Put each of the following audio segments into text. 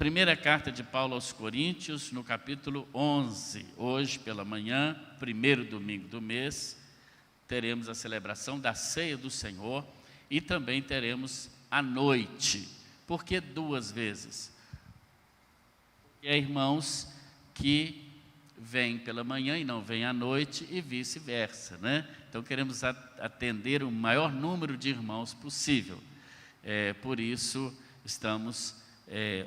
Primeira carta de Paulo aos Coríntios, no capítulo 11. Hoje, pela manhã, primeiro domingo do mês, teremos a celebração da ceia do Senhor e também teremos à noite. Por que duas vezes? Porque há irmãos que vêm pela manhã e não vêm à noite e vice-versa, né? Então queremos atender o maior número de irmãos possível. Por isso estamos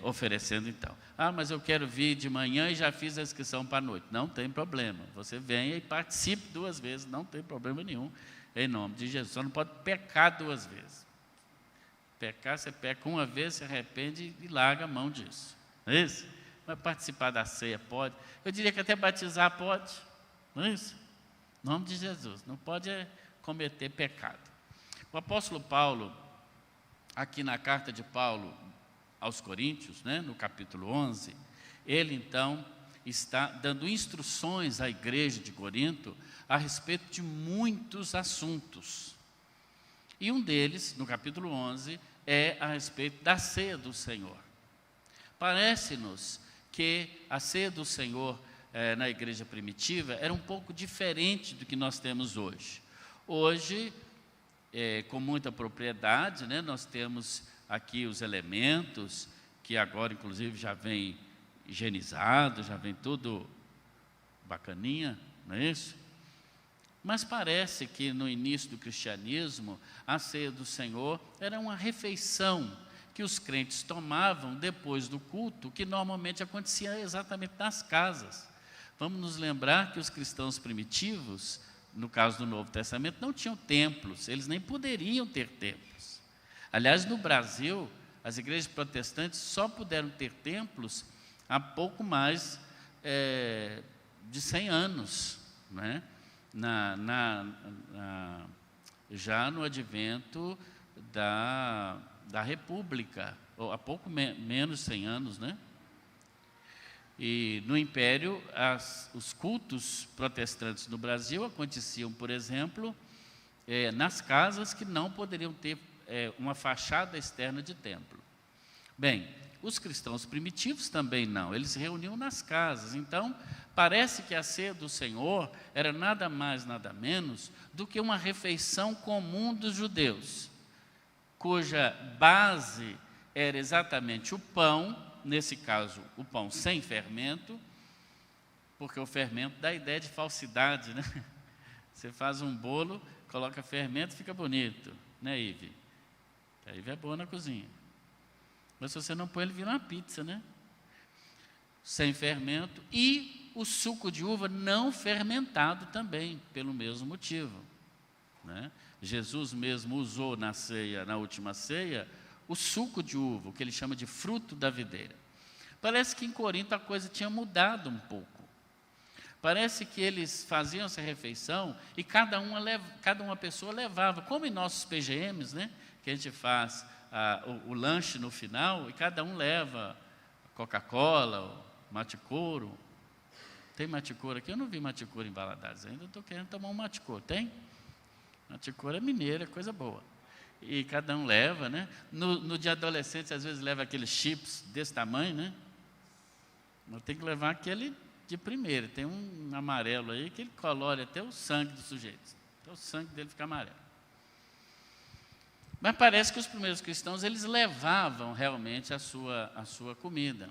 oferecendo então. Mas eu quero vir de manhã e já fiz a inscrição para a noite. Não tem problema, você venha e participe duas vezes, não tem problema nenhum, em nome de Jesus. Só não pode pecar duas vezes. Pecar, você peca uma vez, se arrepende e larga a mão disso, não é isso? Mas participar da ceia pode, eu diria que até batizar pode, não é isso? Em nome de Jesus, não pode cometer pecado. O apóstolo Paulo, aqui na carta de Paulo aos Coríntios, né, no capítulo 11, ele então está dando instruções à igreja de Corinto a respeito de muitos assuntos. E um deles, no capítulo 11, é a respeito da ceia do Senhor. Parece-nos que a ceia do Senhor na igreja primitiva era um pouco diferente do que nós temos hoje. Hoje, com muita propriedade, né, nós temos aqui os elementos, que agora inclusive já vem higienizado, já vem tudo bacaninha, não é isso? Mas parece que no início do cristianismo, a ceia do Senhor era uma refeição que os crentes tomavam depois do culto, que normalmente acontecia exatamente nas casas. Vamos nos lembrar que os cristãos primitivos, no caso do Novo Testamento, não tinham templos, eles nem poderiam ter templos. Aliás, no Brasil, as igrejas protestantes só puderam ter templos há pouco mais de 100 anos, né? Já no advento da República, ou há pouco menos de 100 anos, né? E no Império, os cultos protestantes no Brasil aconteciam, por exemplo, nas casas que não poderiam ter uma fachada externa de templo. Bem, os cristãos primitivos também não, eles se reuniam nas casas. Então, parece que a ceia do Senhor era nada mais, nada menos do que uma refeição comum dos judeus, cuja base era exatamente o pão, nesse caso, o pão sem fermento, porque o fermento dá a ideia de falsidade, né? Você faz um bolo, coloca fermento, fica bonito, né, Ive? A Ive é boa na cozinha. Mas se você não põe, ele vira uma pizza, né? Sem fermento. E o suco de uva não fermentado também, pelo mesmo motivo, né? Jesus mesmo usou na ceia, na última ceia, o suco de uva, o que ele chama de fruto da videira. Parece que em Corinto a coisa tinha mudado um pouco. Parece que eles faziam essa refeição e cada uma pessoa levava, como em nossos PGMs, né, que a gente faz o lanche no final e cada um leva Coca-Cola, mate-couro. Tem mate-couro aqui? Eu não vi mate-couro em Valadares ainda, estou querendo tomar um mate-couro. Tem? Mate-couro é mineiro, é coisa boa. E cada um leva, né? No dia adolescente, às vezes leva aqueles chips desse tamanho, né? Mas tem que levar aquele de primeiro. Tem um amarelo aí que ele colore até o sangue do sujeito. Até o sangue dele fica amarelo. Mas parece que os primeiros cristãos, eles levavam realmente a sua comida.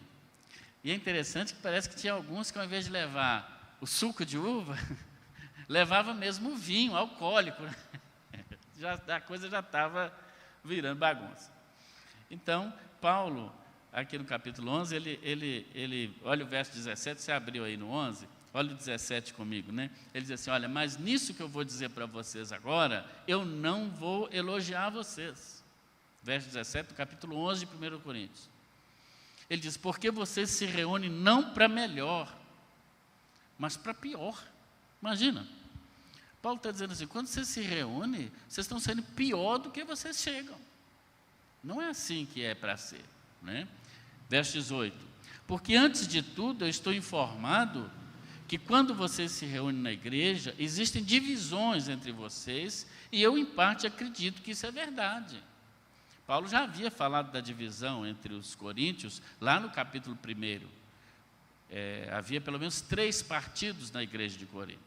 E é interessante que parece que tinha alguns que, ao invés de levar o suco de uva, levava mesmo o vinho alcoólico, né? A coisa já estava virando bagunça. Então, Paulo, aqui no capítulo 11, ele olha o verso 17, você abriu aí no 11, olha o 17 comigo, né? Ele diz assim, olha, mas nisso que eu vou dizer para vocês agora, eu não vou elogiar vocês. Verso 17 do capítulo 11 de 1 Coríntios. Ele diz, porque vocês se reúnem não para melhor, mas para pior. Imagina. Paulo está dizendo assim, quando vocês se reúnem, vocês estão sendo pior do que vocês chegam. Não é assim que é para ser, né? Verso 18. Porque antes de tudo eu estou informado que quando vocês se reúnem na igreja, existem divisões entre vocês, e eu em parte acredito que isso é verdade. Paulo já havia falado da divisão entre os coríntios, lá no capítulo 1. Havia pelo menos 3 partidos na igreja de Corinto.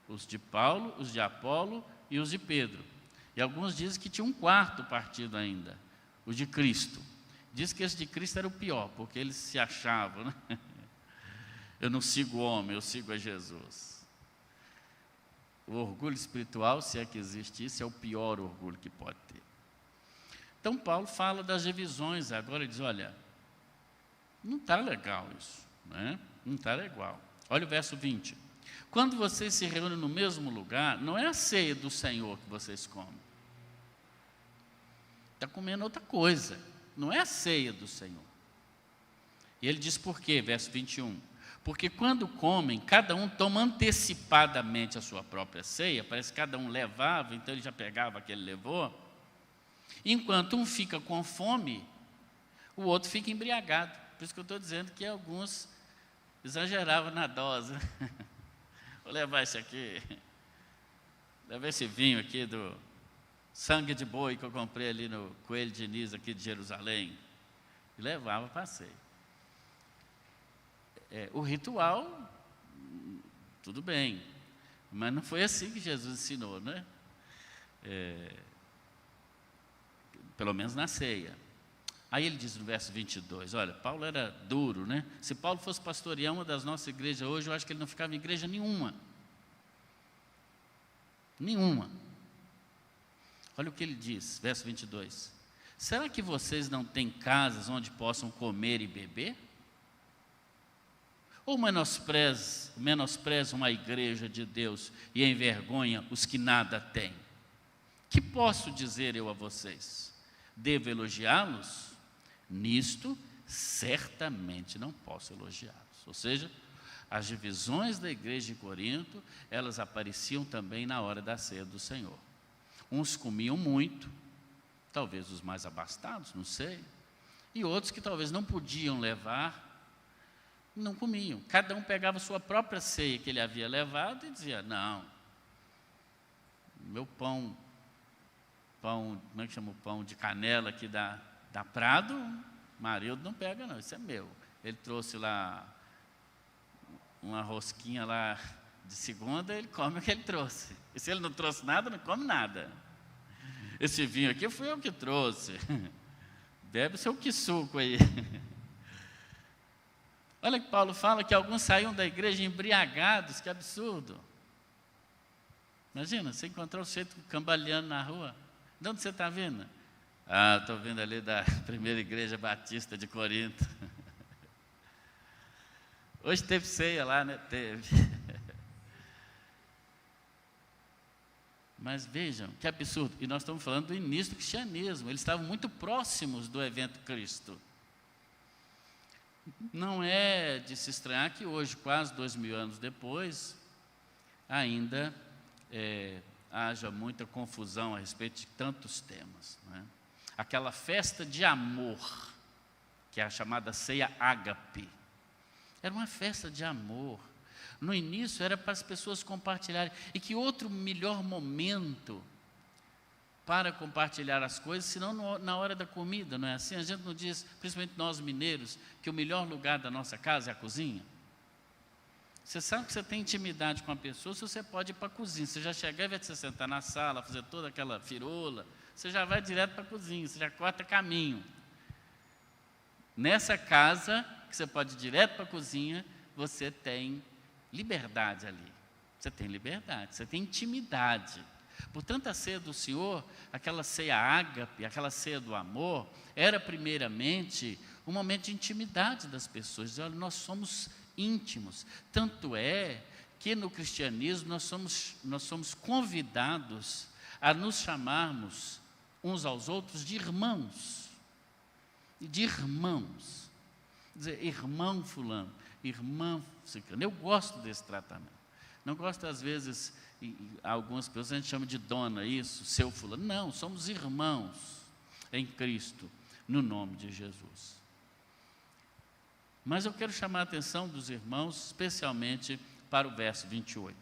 Os de Paulo, os de Apolo e os de Pedro. E alguns dizem que tinha um 4º partido ainda, o de Cristo. Diz que esse de Cristo era o pior, porque eles se achavam, né? Eu não sigo o homem, eu sigo a Jesus. O orgulho espiritual, se é que existe isso, é o pior orgulho que pode ter. Então Paulo fala das divisões, agora ele diz, olha, não está legal isso, né? Não está legal. Olha o verso 20. Quando vocês se reúnem no mesmo lugar, não é a ceia do Senhor que vocês comem. Está comendo outra coisa, não é a ceia do Senhor. E ele diz por quê, verso 21. Porque quando comem, cada um toma antecipadamente a sua própria ceia, parece que cada um levava, então ele já pegava o que ele levou. Enquanto um fica com fome, o outro fica embriagado. Por isso que eu estou dizendo que alguns exageravam na dose. Vou levar esse aqui, levar esse vinho aqui do sangue de boi que eu comprei ali no Coelho Diniz, aqui de Jerusalém. E levava para a ceia. O ritual, tudo bem, mas não foi assim que Jesus ensinou, né? Pelo menos na ceia. Aí ele diz no verso 22, olha, Paulo era duro, né? Se Paulo fosse pastorear uma das nossas igrejas hoje, eu acho que ele não ficava em igreja nenhuma. Nenhuma. Olha o que ele diz, verso 22. Será que vocês não têm casas onde possam comer e beber? Ou menospreza uma igreja de Deus e envergonha os que nada têm? Que posso dizer eu a vocês? Devo elogiá-los? Nisto, certamente não posso elogiá-los. Ou seja, as divisões da igreja de Corinto, elas apareciam também na hora da ceia do Senhor. Uns comiam muito, talvez os mais abastados, não sei, e outros que talvez não podiam levar, não comiam. Cada um pegava a sua própria ceia que ele havia levado e dizia, não, meu pão, como é que chama o pão de canela aqui da Prado, Marildo não pega não, isso é meu. Ele trouxe lá uma rosquinha lá de segunda, ele come o que ele trouxe. E se ele não trouxe nada, não come nada. Esse vinho aqui fui eu que trouxe. Bebe seu que suco aí. Olha que Paulo fala que alguns saíam da igreja embriagados, que absurdo. Imagina, você encontrar o sujeito cambaleando na rua. De onde você está vindo? Ah, estou vindo ali da primeira igreja batista de Corinto. Hoje teve ceia lá, né? Teve. Mas vejam, que absurdo. E nós estamos falando do início do cristianismo. Eles estavam muito próximos do evento Cristo. Não é de se estranhar que hoje, quase 2000 anos depois, ainda haja muita confusão a respeito de tantos temas, não é? Aquela festa de amor, que é a chamada ceia ágape, era uma festa de amor. No início era para as pessoas compartilharem. E que outro melhor momento para compartilhar as coisas, senão na hora da comida, não é assim? A gente não diz, principalmente nós mineiros, que o melhor lugar da nossa casa é a cozinha? Você sabe que você tem intimidade com a pessoa, se você pode ir para a cozinha. Você já chegar e vai se sentar na sala, fazer toda aquela firula, você já vai direto para a cozinha, você já corta caminho. Nessa casa, que você pode ir direto para a cozinha, você tem liberdade ali. Você tem liberdade, você tem intimidade. Portanto, a ceia do Senhor, aquela ceia ágape, aquela ceia do amor, era primeiramente um momento de intimidade das pessoas. Dizer, olha, nós somos íntimos. Tanto é que no cristianismo nós somos convidados a nos chamarmos uns aos outros de irmãos. De irmãos. Dizer, irmão fulano, irmã ciclano. Eu gosto desse tratamento. Não gosto, às vezes, algumas pessoas a gente chama de dona, isso, seu fulano. Não, somos irmãos em Cristo, no nome de Jesus. Mas eu quero chamar a atenção dos irmãos, especialmente para o verso 28.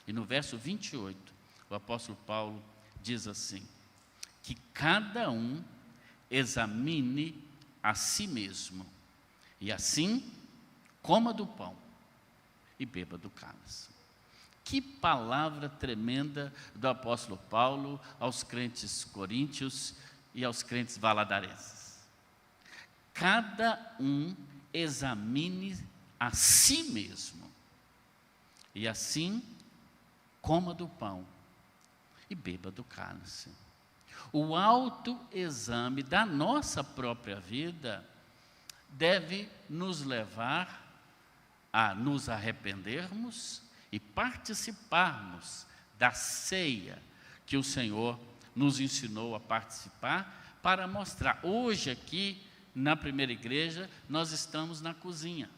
E no verso 28, o apóstolo Paulo diz assim, que cada um examine a si mesmo, e assim coma do pão e beba do cálice. Que palavra tremenda do apóstolo Paulo aos crentes coríntios e aos crentes valadarenses. Cada um examine a si mesmo, e assim coma do pão e beba do cálice. O autoexame da nossa própria vida deve nos levar a nos arrependermos e participarmos da ceia que o Senhor nos ensinou a participar, para mostrar. Hoje aqui, na primeira igreja, nós estamos na cozinha.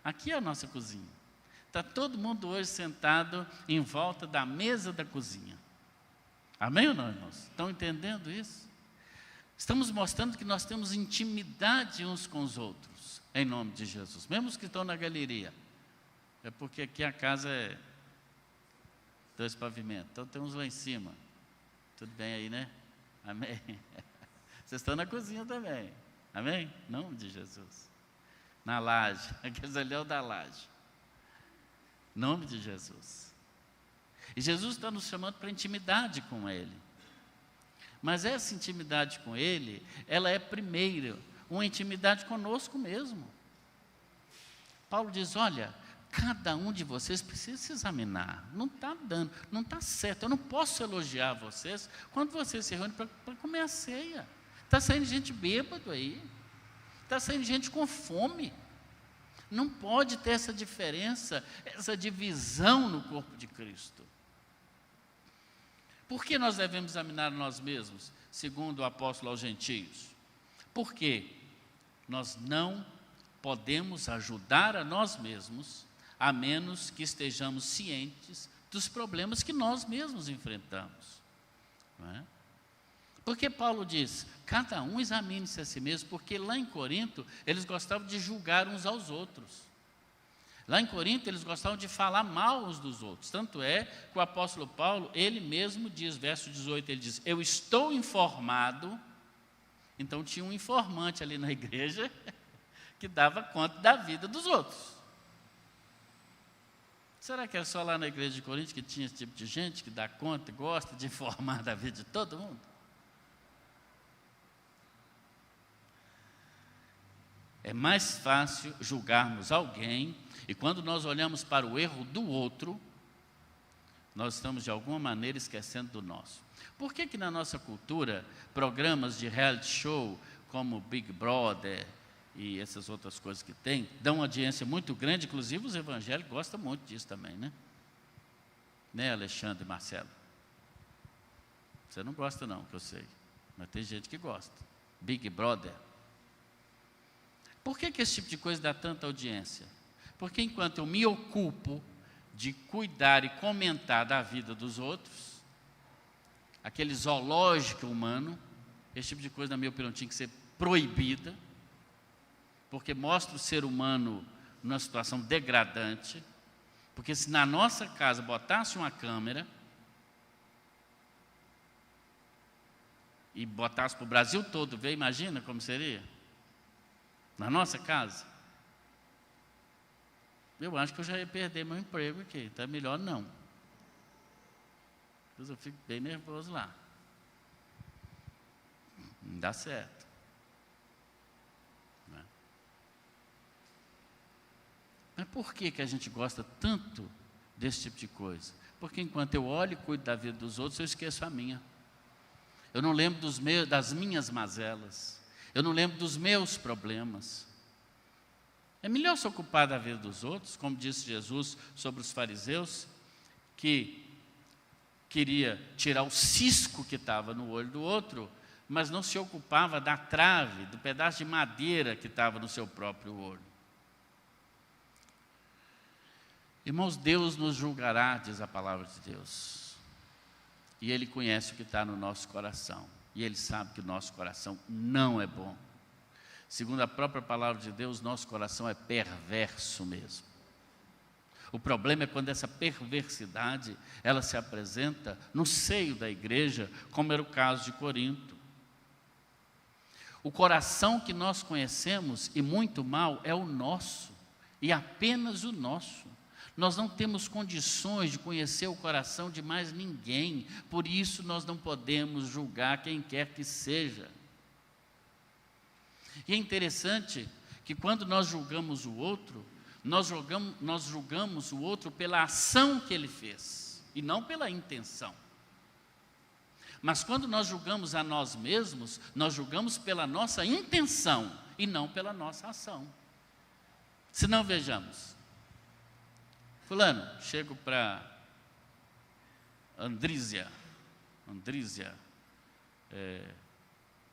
Aqui é a nossa cozinha. Está todo mundo hoje sentado em volta da mesa da cozinha. Amém ou não, irmãos? Estão entendendo isso? Estamos mostrando que nós temos intimidade uns com os outros, em nome de Jesus. Mesmo os que estão na galeria. É porque aqui a casa é 2 pavimentos, então tem uns lá em cima. Tudo bem aí, né? Amém? Vocês estão na cozinha também. Amém? Em nome de Jesus. Na laje. Aqueles ali é o da laje. Em nome de Jesus. E Jesus está nos chamando para intimidade com Ele. Mas essa intimidade com Ele, ela é primeiro uma intimidade conosco mesmo. Paulo diz, olha, cada um de vocês precisa se examinar. Não está dando, não está certo. Eu não posso elogiar vocês quando vocês se reúnem para comer a ceia. Está saindo gente bêbado aí. Está saindo gente com fome. Não pode ter essa diferença, essa divisão no corpo de Cristo. Por que nós devemos examinar nós mesmos, segundo o apóstolo aos gentios? Porque nós não podemos ajudar a nós mesmos, a menos que estejamos cientes dos problemas que nós mesmos enfrentamos. Não é? Porque Paulo diz, cada um examine-se a si mesmo, porque lá em Corinto, eles gostavam de julgar uns aos outros. Lá em Corinto, eles gostavam de falar mal uns dos outros. Tanto é que o apóstolo Paulo, ele mesmo diz, verso 18, ele diz, eu estou informado. Então tinha um informante ali na igreja, que dava conta da vida dos outros. Será que é só lá na igreja de Corinto que tinha esse tipo de gente, que dá conta e gosta de informar da vida de todo mundo? É mais fácil julgarmos alguém, e quando nós olhamos para o erro do outro, nós estamos de alguma maneira esquecendo do nosso. Por que na nossa cultura, programas de reality show, como Big Brother e essas outras coisas que tem, dão uma audiência muito grande, inclusive os evangélicos gostam muito disso também, né? Né, Alexandre e Marcelo? Você não gosta não, que eu sei, mas tem gente que gosta. Big Brother. Por que esse tipo de coisa dá tanta audiência? Porque enquanto eu me ocupo de cuidar e comentar da vida dos outros, aquele zoológico humano, esse tipo de coisa, na minha opinião, tinha que ser proibida, porque mostra o ser humano numa situação degradante, porque se na nossa casa botasse uma câmera e botasse para o Brasil todo ver, imagina como seria? Na nossa casa, eu acho que eu já ia perder meu emprego aqui, então é melhor não. Depois eu fico bem nervoso lá. Não dá certo. Não é? Mas por que a gente gosta tanto desse tipo de coisa? Porque enquanto eu olho e cuido da vida dos outros, eu esqueço a minha. Eu não lembro das minhas mazelas. Eu não lembro dos meus problemas. É melhor se ocupar da vida dos outros, como disse Jesus sobre os fariseus, que queria tirar o cisco que estava no olho do outro, mas não se ocupava da trave, do pedaço de madeira que estava no seu próprio olho. Irmãos, Deus nos julgará, diz a palavra de Deus. E Ele conhece o que está no nosso coração. E Ele sabe que o nosso coração não é bom. Segundo a própria palavra de Deus, nosso coração é perverso mesmo. O problema é quando essa perversidade, ela se apresenta no seio da igreja, como era o caso de Corinto. O coração que nós conhecemos, e muito mal, é o nosso, e apenas o nosso. Nós não temos condições de conhecer o coração de mais ninguém, por isso nós não podemos julgar quem quer que seja. E é interessante que quando nós julgamos o outro, nós julgamos o outro pela ação que ele fez, e não pela intenção. Mas quando nós julgamos a nós mesmos, nós julgamos pela nossa intenção, e não pela nossa ação. Se não, vejamos. Fulano, chego para Andrísia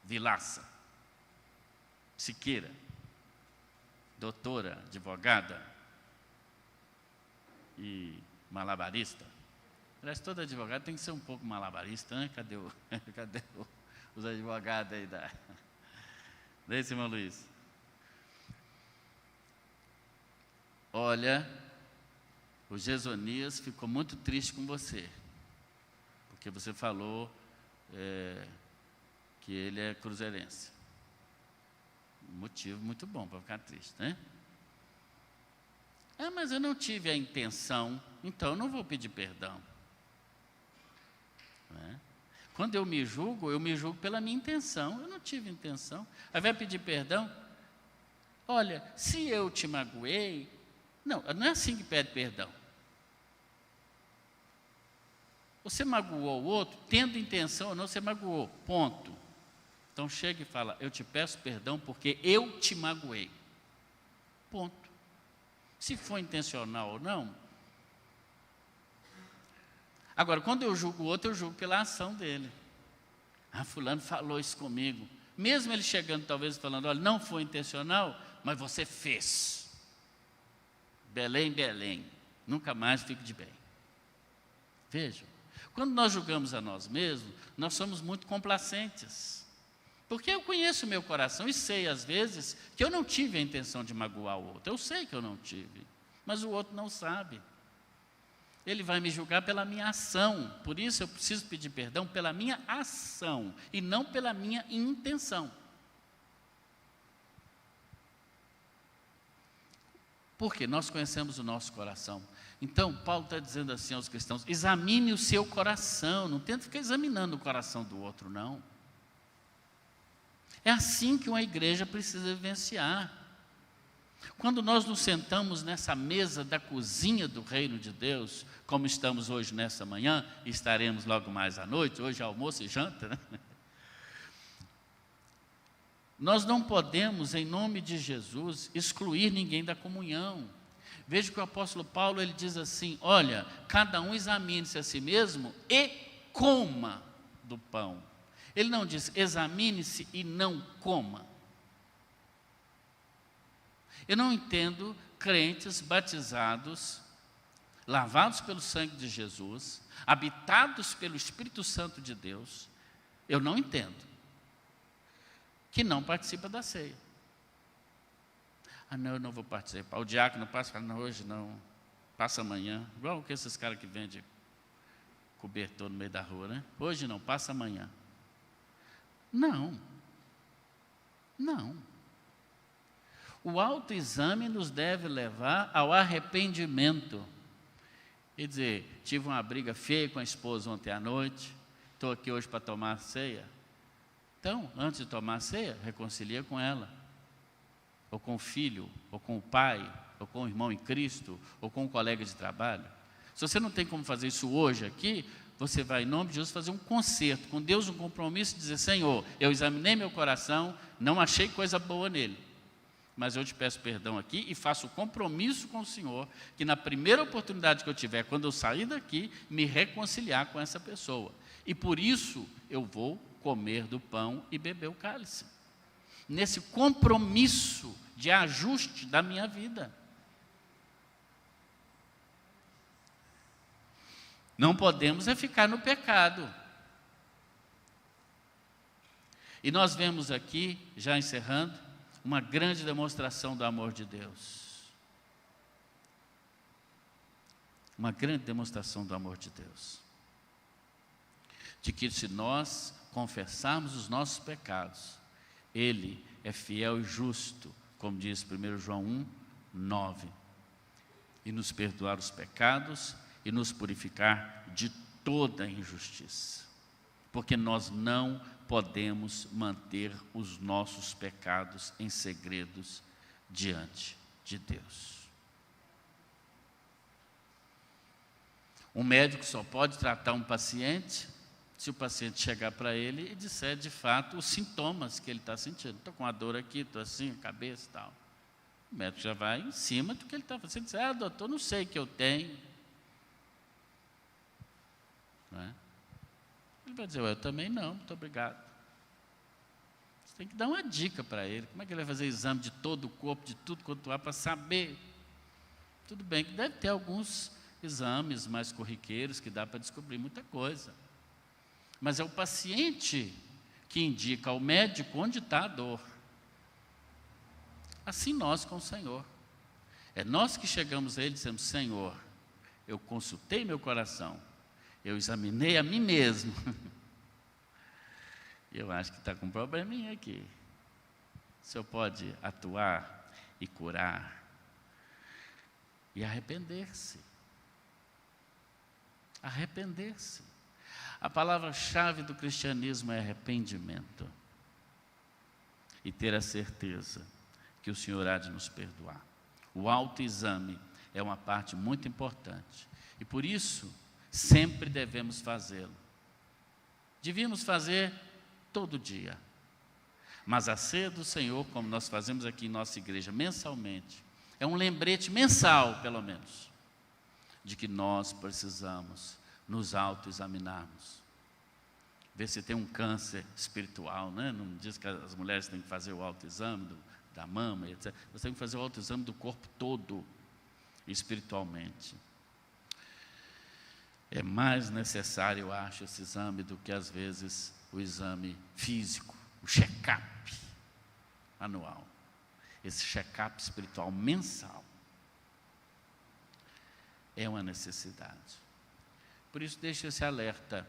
Vilaça Siqueira, doutora, advogada e malabarista. Parece que todo advogado tem que ser um pouco malabarista, né? Cadê os advogados aí da esse irmão Luiz? Olha, o Gesonias ficou muito triste com você, porque você falou que ele é cruzeirense. Um motivo muito bom para ficar triste, né? Mas eu não tive a intenção, então eu não vou pedir perdão. Né? Quando eu me julgo pela minha intenção. Eu não tive intenção. Aí vai pedir perdão? Olha, se eu te magoei... Não é assim que pede perdão. Você magoou o outro, tendo intenção ou não, você magoou, ponto. Então chega e fala, eu te peço perdão porque eu te magoei. Ponto. Se for intencional ou não. Agora, quando eu julgo o outro, eu julgo pela ação dele. Fulano falou isso comigo. Mesmo ele chegando talvez falando, olha, não foi intencional, mas você fez. Belém, nunca mais fique de bem. Vejam, quando nós julgamos a nós mesmos, nós somos muito complacentes. Porque eu conheço o meu coração e sei, às vezes, que eu não tive a intenção de magoar o outro. Eu sei que eu não tive, mas o outro não sabe. Ele vai me julgar pela minha ação. Por isso eu preciso pedir perdão pela minha ação e não pela minha intenção. Porque nós conhecemos o nosso coração. Então, Paulo está dizendo assim aos cristãos, examine o seu coração, não tenta ficar examinando o coração do outro, não. É assim que uma igreja precisa vivenciar. Quando nós nos sentamos nessa mesa da cozinha do reino de Deus, como estamos hoje nessa manhã, e estaremos logo mais à noite, hoje é almoço e janta, né? Nós não podemos, em nome de Jesus, excluir ninguém da comunhão. Veja que o apóstolo Paulo, ele diz assim, olha, cada um examine-se a si mesmo e coma do pão. Ele não diz, examine-se e não coma. Eu não entendo crentes batizados, lavados pelo sangue de Jesus, habitados pelo Espírito Santo de Deus, eu não entendo, que não participa da ceia. Não, eu não vou participar. O diácono passa e fala, não, hoje não, passa amanhã. Igual que esses caras que vendem cobertor no meio da rua, né? Hoje não, passa amanhã. Não. O autoexame nos deve levar ao arrependimento. Quer dizer, tive uma briga feia com a esposa ontem à noite, estou aqui hoje para tomar a ceia. Então, antes de tomar a ceia, reconcilia com ela, ou com o filho, ou com o pai, ou com o irmão em Cristo, ou com um colega de trabalho. Se você não tem como fazer isso hoje aqui, você vai, em nome de Jesus, fazer um concerto com Deus, um compromisso, e dizer, Senhor, eu examinei meu coração, não achei coisa boa nele, mas eu te peço perdão aqui e faço o compromisso com o Senhor, que na primeira oportunidade que eu tiver, quando eu sair daqui, me reconciliar com essa pessoa. E por isso eu vou comer do pão e beber o cálice. Nesse compromisso de ajuste da minha vida. Não podemos ficar no pecado. E nós vemos aqui, já encerrando, uma grande demonstração do amor de Deus. Uma grande demonstração do amor de Deus. De que se nós confessarmos os nossos pecados, Ele é fiel e justo, como diz 1 João 1:9, e nos perdoar os pecados e nos purificar de toda injustiça, porque nós não podemos manter os nossos pecados em segredos diante de Deus. Um médico só pode tratar um paciente se o paciente chegar para ele e disser de fato os sintomas que ele está sentindo. Estou com uma dor aqui, estou assim, cabeça e tal. O médico já vai em cima do que ele está fazendo. Diz, doutor, não sei o que eu tenho. Não é? Ele vai dizer, eu também não, muito obrigado. Você tem que dar uma dica para ele. Como é que ele vai fazer exame de todo o corpo, de tudo quanto há, para saber? Tudo bem que deve ter alguns exames mais corriqueiros que dá para descobrir muita coisa. Mas é o paciente que indica ao médico onde está a dor. Assim nós com o Senhor. É nós que chegamos a Ele e dizemos, Senhor, eu consultei meu coração, eu examinei a mim mesmo. Eu acho que está com um probleminha aqui. O Senhor pode atuar e curar e arrepender-se. Arrepender-se. A palavra-chave do cristianismo é arrependimento. E ter a certeza que o Senhor há de nos perdoar. O autoexame é uma parte muito importante. E por isso, sempre devemos fazê-lo. Devíamos fazer todo dia. Mas a ceia do Senhor, como nós fazemos aqui em nossa igreja mensalmente, é um lembrete mensal, pelo menos, de que nós precisamos nos autoexaminarmos. Ver se tem um câncer espiritual, né? Não diz que as mulheres têm que fazer o autoexame da mama, etc. Nós temos que fazer o autoexame do corpo todo, espiritualmente. É mais necessário, eu acho, esse exame do que, às vezes, o exame físico, o check-up anual. Esse check-up espiritual mensal é uma necessidade. Por isso, deixa esse alerta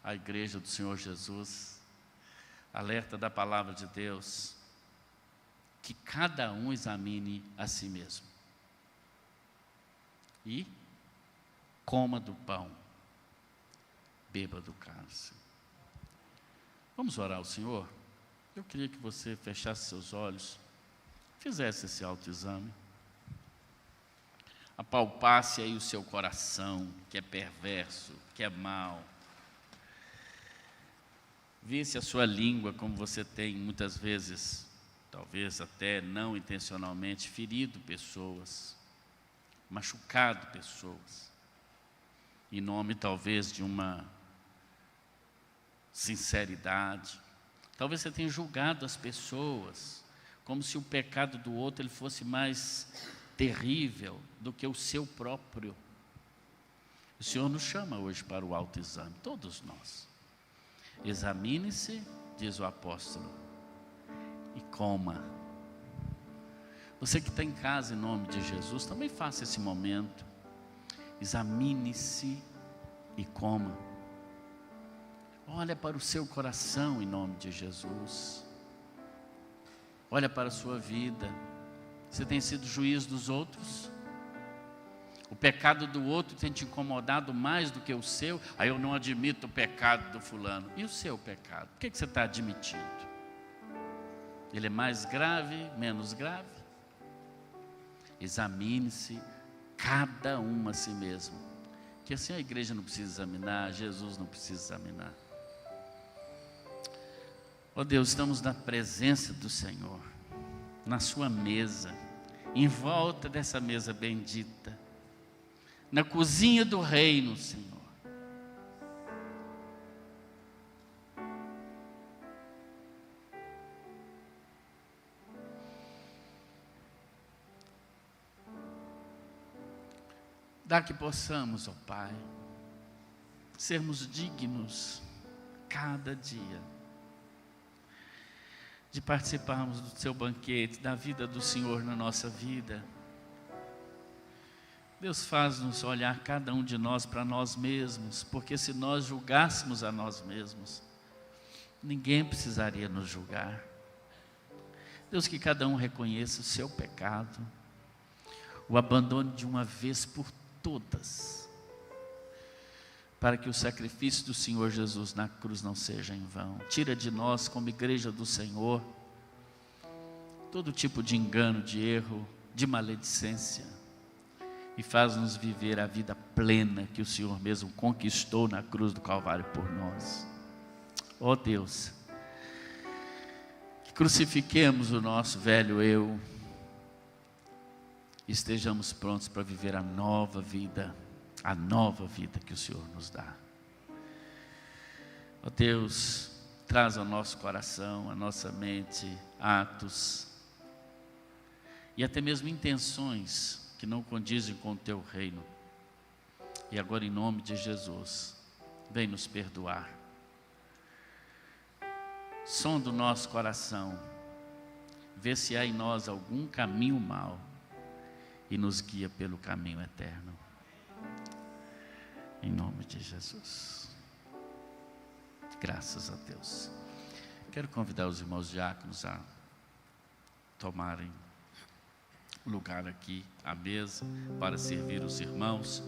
à igreja do Senhor Jesus, alerta da palavra de Deus, que cada um examine a si mesmo. E coma do pão, beba do cálice. Vamos orar ao Senhor? Eu queria que você fechasse seus olhos, fizesse esse autoexame, apalpasse aí o seu coração, que é perverso, que é mau. Visse a sua língua, como você tem muitas vezes, talvez até não intencionalmente, ferido pessoas, machucado pessoas, em nome talvez de uma sinceridade. Talvez você tenha julgado as pessoas, como se o pecado do outro ele fosse mais terrível do que o seu próprio. O Senhor nos chama hoje para o autoexame, todos nós. Examine-se, diz o apóstolo, e coma. Você que está em casa, em nome de Jesus, também faça esse momento. Examine-se e coma. Olha para o seu coração, em nome de Jesus. Olha para a sua vida. Você tem sido juiz dos outros? O pecado do outro tem te incomodado mais do que o seu? Aí eu não admito o pecado do fulano. E o seu pecado? Por que você está admitindo? Ele é mais grave, menos grave? Examine-se, cada um a si mesmo. Que assim a igreja não precisa examinar, Jesus não precisa examinar. Ó Deus, estamos na presença do Senhor, na sua mesa, em volta dessa mesa bendita, na cozinha do reino, Senhor. Dá que possamos, ó Pai, sermos dignos cada dia de participarmos do seu banquete, da vida do Senhor na nossa vida. Deus, faz-nos olhar cada um de nós para nós mesmos, porque se nós julgássemos a nós mesmos, ninguém precisaria nos julgar. Deus, que cada um reconheça o seu pecado, o abandone de uma vez por todas, para que o sacrifício do Senhor Jesus na cruz não seja em vão. Tira de nós, como igreja do Senhor, todo tipo de engano, de erro, de maledicência, e faz-nos viver a vida plena que o Senhor mesmo conquistou na cruz do Calvário por nós. Ó Deus, que crucifiquemos o nosso velho eu, e estejamos prontos para viver a nova vida que o Senhor nos dá. Ó Deus, traz ao nosso coração, à nossa mente, atos e até mesmo intenções que não condizem com o Teu reino. E agora, em nome de Jesus, vem nos perdoar. Sonda o nosso coração, vê se há em nós algum caminho mau e nos guia pelo caminho eterno. Em nome de Jesus. Graças a Deus. Quero convidar os irmãos diáconos a tomarem lugar aqui à mesa para servir os irmãos.